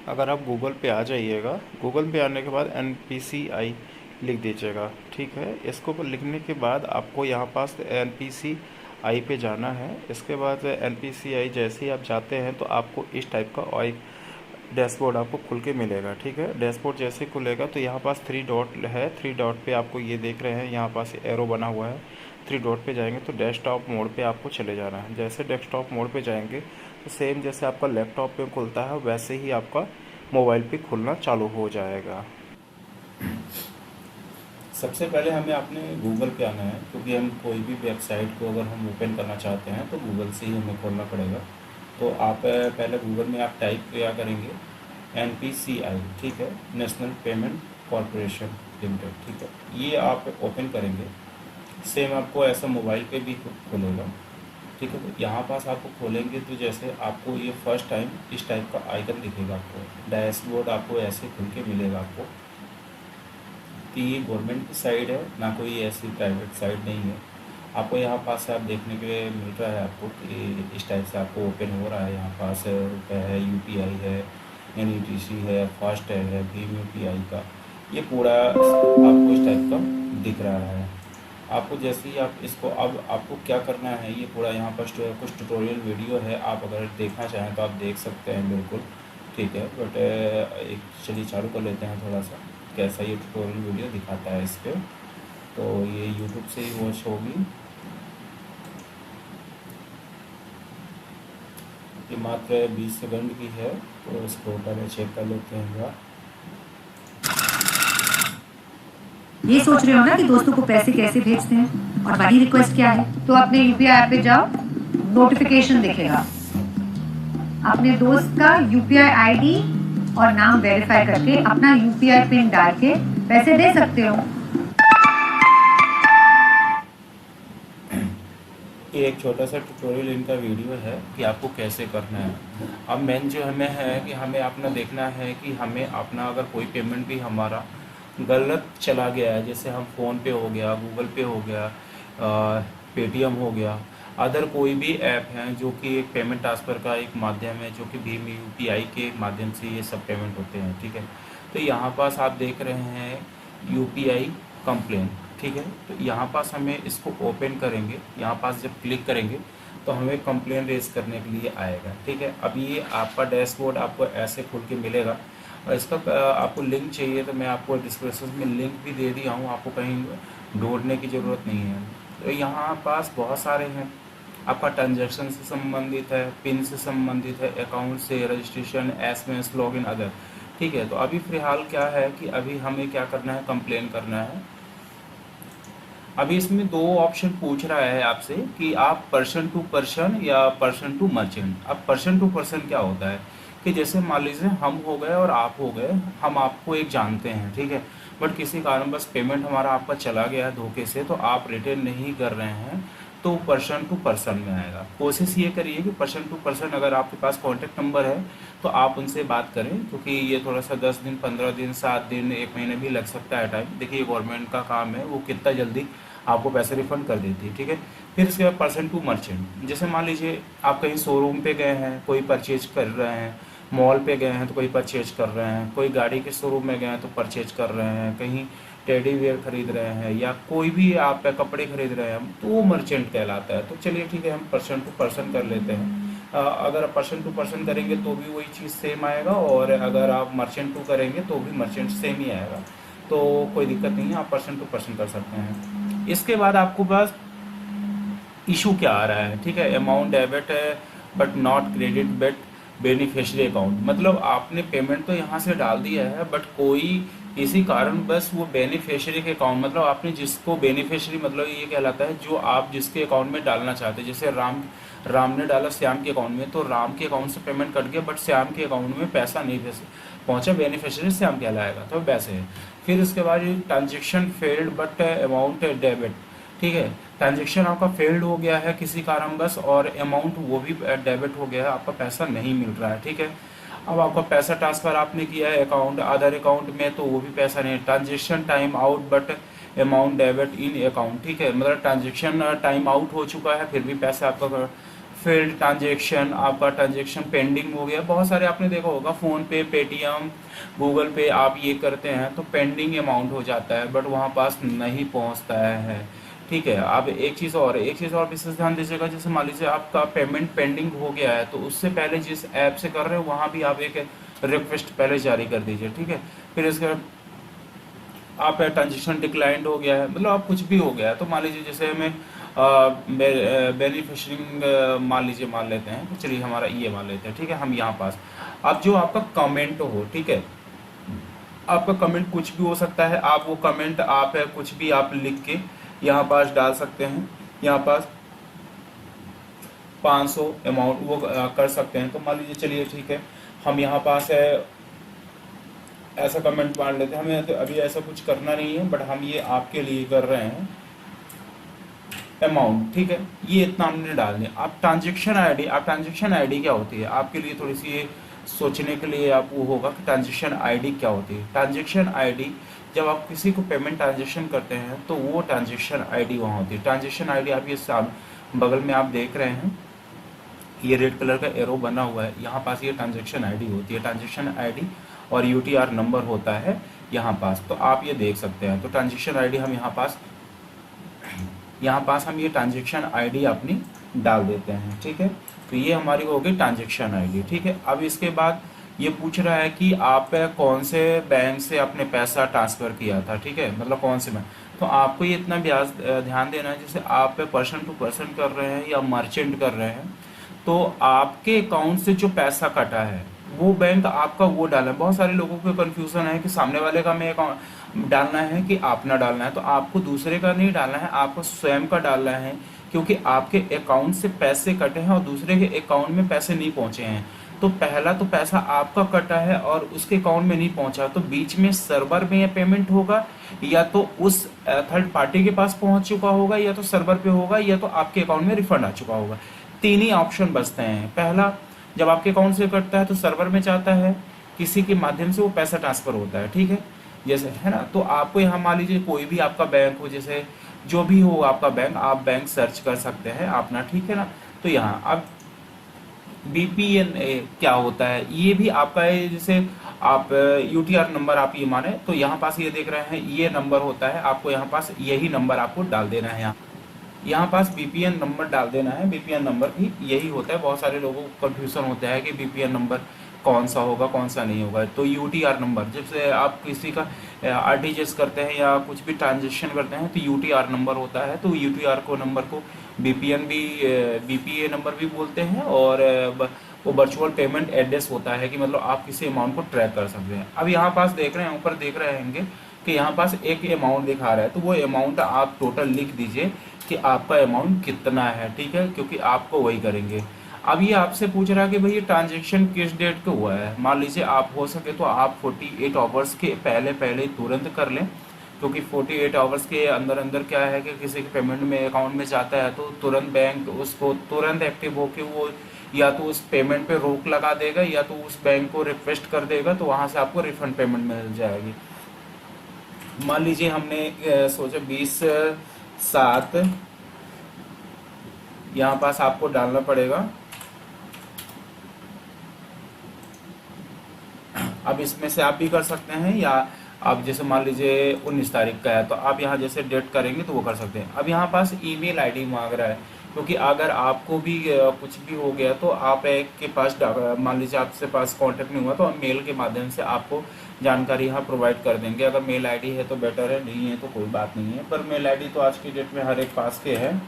अगर आप गूगल पे आ जाइएगा, गूगल पे आने के बाद NPCI लिख दीजिएगा, ठीक है। इसको लिखने के बाद आपको यहाँ पास NPCI पे जाना है। इसके बाद NPCI जैसे ही आप जाते हैं तो आपको इस टाइप का और डैशबोर्ड आपको खुल के मिलेगा, ठीक है। डैशबोर्ड जैसे खुलेगा तो यहाँ पास 3 डॉट है, 3 डॉट पे आपको ये देख रहे हैं, यहाँ पास एरो बना हुआ है। 3 डॉट पे जाएंगे तो डेस्कटॉप मोड पे आपको चले जाना है। जैसे डेस्कटॉप मोड पे जाएंगे तो सेम जैसे आपका लैपटॉप पे खुलता है वैसे ही आपका मोबाइल पे खुलना चालू हो जाएगा। सबसे पहले हमें अपने गूगल पे आना है, क्योंकि हम कोई भी वेबसाइट को अगर हम ओपन करना चाहते हैं तो गूगल से ही हमें खोलना पड़ेगा। तो आप पहले गूगल में आप टाइप क्या करेंगे, NPCI, ठीक है, नेशनल पेमेंट कॉरपोरेशन लिमिटेड, ठीक है, ये आप ओपन करेंगे। सेम आपको ऐसा मोबाइल पे भी खोलेगा, ठीक है। तो यहाँ पास आपको खोलेंगे तो जैसे आपको ये फर्स्ट टाइम इस टाइप का आइकन दिखेगा, आपको डैशबोर्ड आपको ऐसे खुल के मिलेगा आपको कि ये गवर्नमेंट की साइट है, ना कोई ऐसी प्राइवेट साइट नहीं है। आपको यहाँ पास से आप देखने के लिए मिल रहा है आपको कि इस टाइप से आपको ओपन हो रहा है। यहाँ पास रुपये है, UPI है, NETC है, फास्टैग है, भीम UPI का, ये पूरा आपको इस टाइप का दिख रहा है। आपको जैसे ही आप इसको, अब आपको क्या करना है, ये पूरा यहाँ पर कुछ ट्यूटोरियल वीडियो है, आप अगर देखना चाहें तो आप देख सकते हैं बिल्कुल, ठीक है। बट एक चलिए चालू कर लेते हैं थोड़ा सा कैसा ये ट्यूटोरियल वीडियो दिखाता है इस पर। तो ये यूट्यूब से ही वॉच होगी, ये मात्र 20 सेकंड की है, तो इसको पहले चेक कर लेते हैं एक बार। ये सोच रहे हो ना कि दोस्तों को पैसे कैसे भेजते हैं और बड़ी रिक्वेस्ट क्या है, तो अपने यूपीआई ऐप पे जाओ, नोटिफिकेशन दिखेगा। अपने दोस्त का यूपीआई आईडी और नाम वेरीफाई करके अपना यूपीआई पिन डाल के पैसे दे सकते हो। ये एक छोटा सा ट्यूटोरियल इनका वीडियो है कि आपको कैसे करना है। अब मेन जो हमें है कि हमें अपना देखना है कि हमें अपना अगर कोई पेमेंट भी हमारा गलत चला गया है, जैसे हम फ़ोन पे हो गया, गूगल पे हो गया, पेटीएम हो गया, अदर कोई भी ऐप हैं जो कि एक पेमेंट ट्रांसफ़र का एक माध्यम है, जो कि भीम UPI के माध्यम से ये सब पेमेंट होते हैं, ठीक है। तो यहाँ पास आप देख रहे हैं UPI कंप्लेन, ठीक है। तो यहाँ पास हमें इसको ओपन करेंगे, यहाँ पास जब क्लिक करेंगे तो हमें कंप्लेन रेज करने के लिए आएगा, ठीक है। अब ये आपका डैशबोर्ड आपको ऐसे खुल के मिलेगा, और इसका आपको लिंक चाहिए तो मैं आपको डिस्क्रिप्शन में लिंक भी दे दिया हूँ, आपको कहीं ढूंढने की ज़रूरत नहीं है। तो यहाँ पास बहुत सारे हैं, आपका ट्रांजैक्शन से संबंधित है, पिन से संबंधित है, अकाउंट से, रजिस्ट्रेशन, SMS, लॉगिन, अदर, ठीक है। तो अभी फ़िलहाल क्या है कि अभी हमें क्या करना है, कंप्लेन करना है। अभी इसमें दो ऑप्शन पूछ रहा है आपसे कि आप पर्सन टू पर्सन या पर्सन टू मर्चेंट। अब पर्सन टू पर्सन क्या होता है कि जैसे मान लीजिए हम हो गए और आप हो गए, हम आपको एक जानते हैं, ठीक है, बट किसी कारण बस पेमेंट हमारा आपका चला गया है धोखे से, तो आप रिटर्न नहीं कर रहे हैं, तो पर्सन टू पर्सन में आएगा। कोशिश ये करिए कि पर्सन टू पर्सन, अगर आपके पास कॉन्टैक्ट नंबर है तो आप उनसे बात करें, क्योंकि ये थोड़ा सा 10 दिन, 15 दिन, 7 दिन, 1 महीने भी लग सकता है टाइम। देखिए गवर्नमेंट का काम है, वो कितना जल्दी आपको पैसे रिफंड कर देती है, ठीक है। फिर इसके बाद पर्सन टू मर्चेंट, जैसे मान लीजिए आप कहीं शोरूम पे गए हैं, कोई परचेज कर रहे हैं, मॉल पे गए हैं तो कोई परचेज कर रहे हैं, कोई गाड़ी के शोरूम में गए हैं तो परचेज कर रहे हैं, कहीं टेडी वेयर खरीद रहे हैं, या कोई भी आप कपड़े खरीद रहे हैं, तो वो मर्चेंट कहलाता है। तो चलिए ठीक है, हम पर्सन टू पर्सन कर लेते हैं। अगर आप पर्सन टू पर्सन करेंगे तो भी वही चीज़ सेम आएगा, और अगर आप मर्चेंट टू करेंगे तो भी मर्चेंट सेम ही आएगा, तो कोई दिक्कत नहीं है, आप पर्सन टू पर्सन कर सकते हैं। इसके बाद आपको बस इशू क्या आ रहा है, ठीक है, अमाउंट डेबिट है but not credit but beneficiary account, मतलब आपने पेमेंट तो यहाँ से डाल दिया है, बट कोई इसी कारण बस वो बेनिफिशियरी के अकाउंट, मतलब आपने जिसको बेनिफिशियरी, मतलब ये कहलाता है जो आप जिसके अकाउंट में डालना चाहते हैं। जैसे राम ने डाला श्याम के अकाउंट में, तो राम के अकाउंट से पेमेंट कट गया, बट श्याम के अकाउंट में पैसा नहीं पहुंचा, बेनिफिशियरी श्याम कहलाएगा, तो वैसे है। फिर इसके बाद ये transaction failed but amount debit, ठीक है, ट्रांजेक्शन आपका फेल्ड हो गया है किसी कारणवश, और अमाउंट वो भी डेबिट हो गया है, आपका पैसा नहीं मिल रहा है, ठीक है। अब आपका पैसा ट्रांसफर आपने किया है अकाउंट, अदर अकाउंट में, तो वो भी पैसा नहीं, transaction time out but amount debit in account, ठीक है, मतलब ट्रांजेक्शन टाइम आउट हो चुका है, फिर भी पैसा आपका फेल्ड ट्रांजेक्शन, आपका ट्रांजेक्शन पेंडिंग हो गया, बहुत सारे आपने देखा होगा फ़ोन पे, पेटीएम, गूगल पे आप ये करते हैं तो पेंडिंग अमाउंट हो जाता है, बट वहाँ पास नहीं पहुँचता है। ठीक है। अब एक चीज़ और विशेष ध्यान दीजिएगा, जैसे मान लीजिए आपका पेमेंट पेंडिंग हो गया है तो उससे पहले जिस ऐप से कर रहे हो वहाँ भी आप एक रिक्वेस्ट पहले जारी कर दीजिए। ठीक है। फिर इसके बाद आप ट्रांजेक्शन डिक्लाइंड हो गया है, मतलब आप कुछ भी हो गया है, तो मान लीजिए जैसे हमें बेनिफिशरिंग मान लेते हैं, तो चलिए हमारा ये मान लेते हैं। ठीक है। हम यहाँ पास अब जो आपका कमेंट हो, ठीक है, आपका कमेंट कुछ भी हो सकता है, आप वो कमेंट आप कुछ भी आप लिख के यहाँ पास डाल सकते हैं। यहाँ पास 500 अमाउंट वो कर सकते हैं। तो मान लीजिए चलिए ठीक है, हम यहाँ पास है ऐसा कमेंट मान लेते हैं, हमें तो अभी ऐसा कुछ करना नहीं है, बट हम ये आपके लिए कर रहे हैं अमाउंट। ठीक है। ये इतना हमने डाल दिया। आप ट्रांजेक्शन आईडी क्या होती है, आपके लिए थोड़ी सी ये सोचने के लिए आप वो होगा कि ट्रांजेक्शन आईडी क्या होती है। ट्रांजेक्शन आईडी, जब आप किसी को पेमेंट ट्रांजेक्शन करते हैं तो वो ट्रांजेक्शन आईडी वहाँ होती है। ट्रांजेक्शन आईडी आप ये बगल में आप देख रहे हैं, ये रेड कलर का एरो बना हुआ है, यहाँ पास ये ट्रांजेक्शन आईडी होती है। ट्रांजेक्शन आईडी और यूटीआर नंबर होता है यहाँ पास, तो आप ये देख सकते हैं। तो ट्रांजेक्शन आईडी हम यहाँ पास हम ये ट्रांजेक्शन आईडी अपनी डाल देते हैं। ठीक है। तो ये हमारी हो गई ट्रांजेक्शन आईडी। ठीक है। अब इसके बाद ये पूछ रहा है कि आप कौन से बैंक से अपने पैसा ट्रांसफ़र किया था। ठीक है, मतलब कौन से बैंक। तो आपको ये इतना ध्यान देना है, जैसे आप पर्सन टू पर्सन कर रहे हैं या मर्चेंट कर रहे हैं, तो आपके अकाउंट से जो पैसा कटा है वो बैंक आपका वो डालना है। बहुत सारे लोगों को कन्फ्यूज़न है कि सामने वाले का मैं अकाउंट डालना है कि अपना डालना है। तो आपको दूसरे का नहीं डालना है, आपको स्वयं का डालना है, क्योंकि आपके अकाउंट से पैसे कटे हैं और दूसरे के अकाउंट में पैसे नहीं पहुंचे हैं। तो पहला तो पैसा आपका कटा है और उसके अकाउंट में नहीं पहुंचा, तो बीच में सर्वर में ये पेमेंट होगा, या तो उस थर्ड पार्टी के पास पहुंच चुका होगा, या तो सर्वर पे होगा, या तो आपके अकाउंट में रिफंड आ चुका होगा। तीन ही ऑप्शन बचते हैं। पहला, जब आपके अकाउंट से कटता है तो सर्वर में जाता है, किसी के माध्यम से वो पैसा ट्रांसफर होता है। ठीक है, जैसे है ना। तो आपको यहाँ मान लीजिए कोई भी आपका बैंक हो, जैसे जो भी हो आपका बैंक, आप बैंक सर्च कर सकते हैं अपना। ठीक है ना। तो यहाँ अब बीपीएन क्या होता है, ये भी आपका है। जैसे आप यूटीआर नंबर आप ये माने, तो यहाँ पास ये देख रहे हैं, ये नंबर होता है, आपको यहाँ पास यही नंबर आपको डाल देना है। यहाँ पास बीपीएन नंबर डाल देना है। बीपीएन नंबर भी यही होता है। बहुत सारे लोगों को कंफ्यूजन होता है कि बीपीएन नंबर कौन सा होगा कौन सा नहीं होगा। तो यूटीआर नंबर, जैसे आप किसी का आरटीजीएस करते हैं या कुछ भी ट्रांजेक्शन करते हैं तो यूटीआर नंबर होता है। तो यूटीआर को नंबर को बीपीए नंबर भी बोलते हैं, और वो वर्चुअल पेमेंट एड्रेस होता है कि मतलब आप किसी अमाउंट को ट्रैक कर सकते हैं। अब यहाँ पास देख रहे हैं, ऊपर देख रहे होंगे कि यहाँ पास एक अमाउंट दिखा रहा है, तो वो अमाउंट आप टोटल लिख दीजिए कि आपका अमाउंट कितना है। ठीक है, क्योंकि आपको वही करेंगे। अब ये आपसे पूछ रहा है कि भाई ये ट्रांजेक्शन किस डेट को हुआ है। मान लीजिए आप हो सके तो आप 48 आवर्स के पहले तुरंत कर लें, क्योंकि 48 आवर्स के अंदर क्या है कि किसी के पेमेंट में अकाउंट में जाता है तो तुरंत बैंक उसको तुरंत एक्टिव होके वो या तो उस पेमेंट पे रोक लगा देगा, या तो उस बैंक को रिक्वेस्ट कर देगा, तो वहाँ से आपको रिफंड पेमेंट मिल जाएगी। मान लीजिए हमने सोचा 20/7 यहाँ पास आपको डालना पड़ेगा। अब इसमें से आप भी कर सकते हैं, या आप जैसे मान लीजिए 19 तारीख का है तो आप यहाँ जैसे डेट करेंगे तो वो कर सकते हैं। अब यहाँ पास ईमेल आईडी मांग रहा है, क्योंकि अगर आपको भी कुछ भी हो गया तो आप एक के पास मान लीजिए आपसे पास कांटेक्ट नहीं हुआ तो हम मेल के माध्यम से आपको जानकारी यहाँ प्रोवाइड कर देंगे। अगर मेल आईडी है तो बेटर है, नहीं है तो कोई बात नहीं है। पर मेल आईडी तो आज की डेट में हर एक पास के है।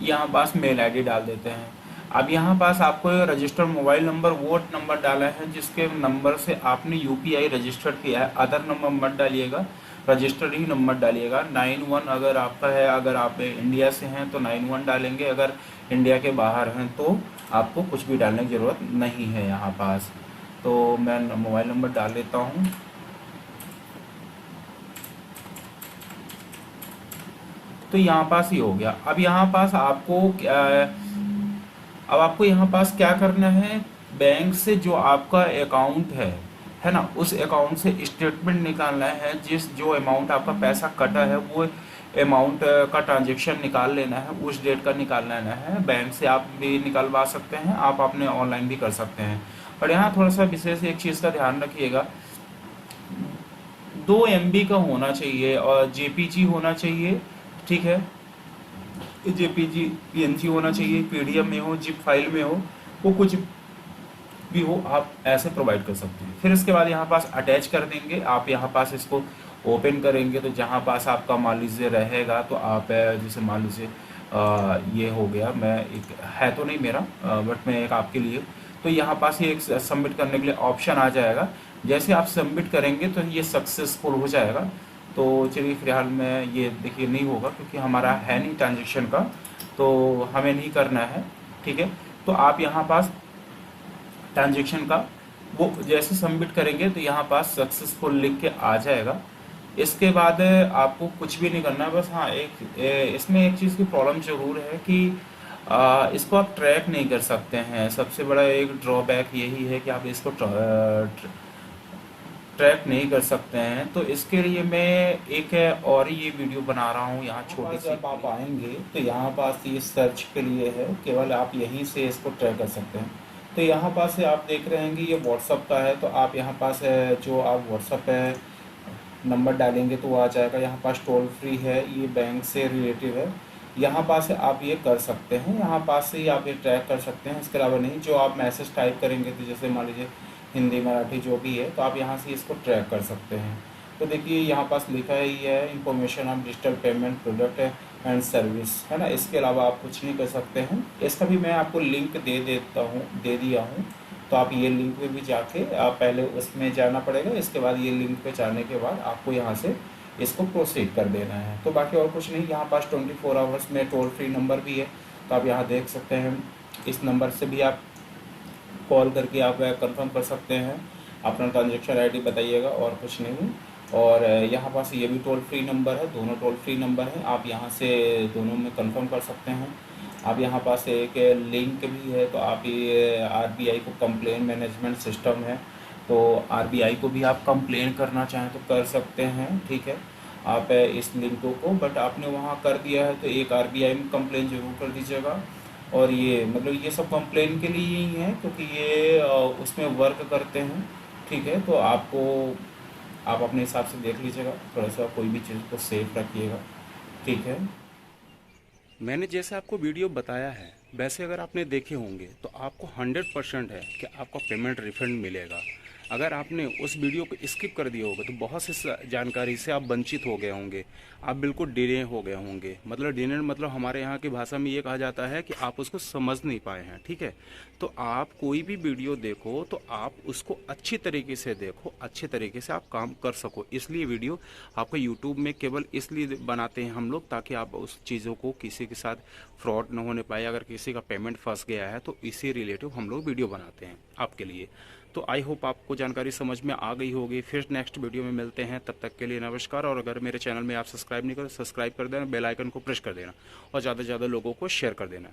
यहाँ पास मेल आईडी डाल देते हैं। अब यहाँ पास आपको रजिस्टर्ड मोबाइल नंबर वो नंबर डाला है जिसके नंबर से आपने यूपीआई रजिस्टर्ड किया है। अदर नंबर मत डालिएगा, रजिस्टर्ड ही नंबर डालिएगा। 91 अगर आपका है, अगर आप इंडिया से हैं तो 91 डालेंगे, अगर इंडिया के बाहर हैं तो आपको कुछ भी डालने की ज़रूरत नहीं है यहाँ पास। तो मैं मोबाइल नंबर डाल लेता हूँ। तो यहाँ पास ही हो गया। अब यहाँ पास आपको अब आपको यहाँ पास क्या करना है बैंक से जो आपका अकाउंट है ना, उस अकाउंट से स्टेटमेंट निकालना है। जो अमाउंट आपका पैसा कटा है वो अमाउंट का ट्रांजेक्शन निकाल लेना है, उस डेट का निकाल लेना है। बैंक से आप भी निकलवा सकते हैं, आप अपने ऑनलाइन भी कर सकते हैं। और यहाँ थोड़ा सा विशेष एक चीज़ का ध्यान रखिएगा, 2 MB का होना चाहिए और JPG होना चाहिए, ठीक है। JPG PNG होना चाहिए, PDF में हो, जिप फाइल में हो, वो कुछ भी हो, आप ऐसे प्रोवाइड कर सकते हैं। फिर इसके बाद यहाँ पास अटैच कर देंगे। आप यहाँ पास इसको ओपन करेंगे तो जहाँ पास आपका मान लीजिए रहेगा, तो आप जैसे मान लीजिए ये हो गया, मैं एक है तो नहीं मेरा, बट मैं एक आपके लिए, तो यहाँ पास ये एक सबमिट करने के लिए ऑप्शन आ जाएगा। जैसे आप सबमिट करेंगे तो ये सक्सेसफुल हो जाएगा। तो चलिए फिलहाल में ये देखिए नहीं होगा क्योंकि हमारा है नहीं ट्रांजेक्शन का, तो हमें नहीं करना है, ठीक है। तो आप यहाँ पास ट्रांजेक्शन का वो जैसे सबमिट करेंगे तो यहाँ पास सक्सेसफुल लिख के आ जाएगा। इसके बाद आपको कुछ भी नहीं करना है, बस हाँ इसमें एक चीज़ की प्रॉब्लम ज़रूर है कि इसको आप ट्रैक नहीं कर सकते हैं। सबसे बड़ा एक ड्रॉबैक यही है कि आप इसको ट्रैक नहीं कर सकते हैं। तो इसके लिए मैं एक और ये वीडियो बना रहा हूँ। यहाँ छोटी सी जब आप आएंगे तो यहाँ पास ये सर्च के लिए है, केवल आप यहीं से इसको ट्रैक कर सकते हैं। तो यहाँ पास से आप देख रहे हैं कि ये व्हाट्सअप का है, तो आप यहाँ पास जो आप व्हाट्सअप नंबर डालेंगे तो वो आ जाएगा। यहाँ पास टोल फ्री है, ये बैंक से रिलेटिव है, यहाँ पास से आप ये कर सकते हैं, यहाँ पास से ही आप ये ट्रैक कर सकते हैं। इसके अलावा नहीं, जो आप मैसेज टाइप करेंगे तो जैसे मान लीजिए हिंदी मराठी जो भी है, तो आप यहाँ से इसको ट्रैक कर सकते हैं। तो देखिए यहाँ पास लिखा ही है information on digital payment product and service, है ना। इसके अलावा आप कुछ नहीं कर सकते हैं। इसका भी मैं आपको लिंक दे दिया हूँ, तो आप ये लिंक पे भी जाके आप पहले उसमें जाना पड़ेगा। इसके बाद ये लिंक पे जाने के बाद आपको यहाँ से इसको प्रोसीड कर देना है। तो बाकी और कुछ नहीं। यहाँ पास 24 आवर्स में टोल फ्री नंबर भी है, तो आप यहाँ देख सकते हैं। इस नंबर से भी आप कॉल करके आप कंफर्म कर सकते हैं, अपना ट्रांजेक्शन ID बताइएगा और कुछ नहीं। और यहाँ पास ये भी टोल फ्री नंबर है, दोनों टोल फ्री नंबर है, आप यहाँ से दोनों में कंफर्म कर सकते हैं। आप यहाँ पास एक लिंक भी है, तो आप ये RBI को कंप्लेन मैनेजमेंट सिस्टम है, तो RBI को भी आप कंप्लेन करना चाहें तो कर सकते हैं, ठीक है। आप इस लिंक को बट आपने वहाँ कर दिया है तो एक RBI में कंप्लेन जरूर कर दीजिएगा। और ये मतलब ये सब कंप्लेन के लिए ही है क्योंकि ये उसमें वर्क करते हैं, ठीक है। तो आप अपने हिसाब से देख लीजिएगा, थोड़ा सा कोई भी चीज़ को सेफ रखिएगा, ठीक है। मैंने जैसे आपको वीडियो बताया है वैसे अगर आपने देखे होंगे तो आपको 100% है कि आपका पेमेंट रिफंड मिलेगा। अगर आपने उस वीडियो को स्किप कर दिया होगा तो बहुत सी जानकारी से आप वंचित हो गए होंगे, आप बिल्कुल डिले हो गए होंगे। मतलब डिले मतलब हमारे यहाँ की भाषा में ये कहा जाता है कि आप उसको समझ नहीं पाए हैं, ठीक है। तो आप कोई भी वीडियो देखो तो आप उसको अच्छी तरीके से देखो, अच्छे तरीके से आप काम कर सको। इसलिए वीडियो आपको यूट्यूब में केवल इसलिए बनाते हैं हम लोग ताकि आप उस चीज़ों को किसी के साथ फ्रॉड न होने पाए। अगर किसी का पेमेंट फंस गया है तो इसी रिलेटिव हम लोग वीडियो बनाते हैं आपके लिए। तो आई होप आपको जानकारी समझ में आ गई होगी। फिर नेक्स्ट वीडियो में मिलते हैं, तब तक के लिए नमस्कार। और अगर मेरे चैनल में आप सब्सक्राइब नहीं करो, सब्सक्राइब कर देना, बेल आइकन को प्रेस कर देना और ज़्यादा से ज़्यादा लोगों को शेयर कर देना।